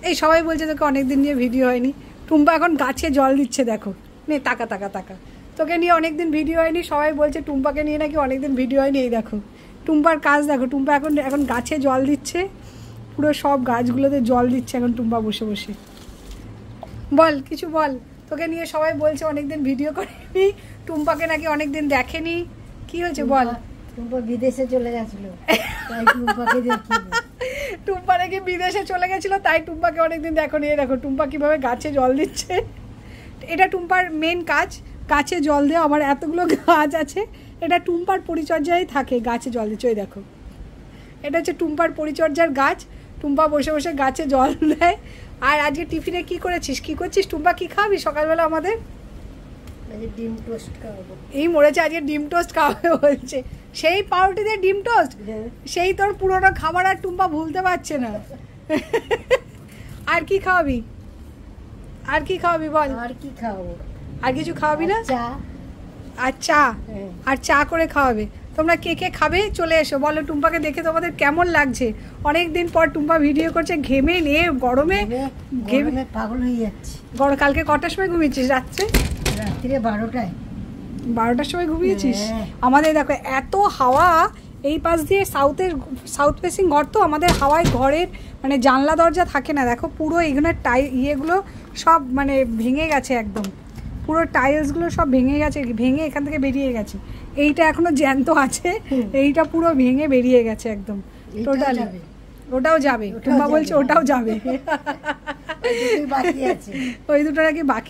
এই সবাই বলছে তোকে অনেকদিন নিয়ে ভিডিও হয়নি। টুম্পা এখন গাছে জল দিচ্ছে, দেখো নে তাকা তাকা তাকা। তোকে নিয়ে অনেকদিন ভিডিও হয়নি, সবাই বলছে টুম্পাকে নিয়ে নাকি অনেকদিন ভিডিও হয়নি। এই দেখো টুম্পার কাজ দেখো, টুম্পা এখন গাছে জল দিচ্ছে, পুরো সব গাছগুলোতে জল দিচ্ছে এখন টুম্পা বসে বসে। বল কিছু বল, তোকে নিয়ে সবাই বলছে অনেকদিন ভিডিও করেনি, টুম্পাকে নাকি অনেকদিন দেখেনি, কি হয়েছে বল? টুম্পা বিদেশে চলে গেছিল, তাই টুম্পাকে দেখিনি। টুম্পা নাকি বিদেশে চলে গেছিল, তাই টুম্পাকে অনেকদিন দেখোনি। এই দেখো টুম্পা কিভাবে গাছে জল দিচ্ছে, এটা টুম্পার মেন কাজ, গাছে জল দেওয়া। আমার এতগুলো গাছ আছে, এটা টুম্পার পরিচর্যায় থাকে, গাছে জল দিচ্ছে। ওই দেখো এটা হচ্ছে টুম্পার পরিচর্যার গাছ, টুম্পা বসে বসে গাছে জল দেয়। আর আজকে টিফিনে কি করেছিস, কি করছিস টুম্পা, কি খাবি সকালবেলা আমাদের? ডিম টোস্ট খাওয়াবো। এই মরেছে, আজকে ডিম টোস্ট খাওয়াবে বলছে। সেই পাউরুটি দিয়ে ডিম টোস্ট, সেই তোর পুরোনো খাবার আর টুম্পা ভুলতে পারছে না। আর কি খাওয়াবি, আর কি খাওয়াবি বল? আর কি খাওয়াবো? আর কিছু খাওয়াবি না? চা। আর চা, আর চা করে খাওয়াবে। তোমরা কে কে খাবে চলে এসো, বলো টুম্পাকে দেখে তোমাদের কেমন লাগছে। অনেক দিন পর টুম্পা ভিডিও করছে, ঘেমে নিয়ে গরমে ঘেমে পাগল হয়ে যাচ্ছে। কালকে কটার সময় ঘুমিয়েছিস রাত্রে? রাত্রে 12টায়। 12টার সময় ঘুমিয়েছিস? আমাদের দেখো এত হাওয়া, এই পাশ দিয়ে সাউথ ফেসিং ঘর, তো আমাদের হাওয়ায় ঘরের মানে জানলা দরজা থাকে না। দেখো পুরো এখানে ইয়েগুলো সব মানে ভেঙে গেছে একদম, পুরো টাইলসগুলো সব ভেঙে গেছে, ভেঙে এখান থেকে বেরিয়ে গেছে। এইটা এখনো জ্যান্ত আছে, এইটা পুরো ভেঙে বেরিয়ে গেছে একদম টোটালি। ওটাও যাবে, টুম্পা বলছে ওটাও যাবে। বাকি আছে, ওই দুটো নাকি বাকি।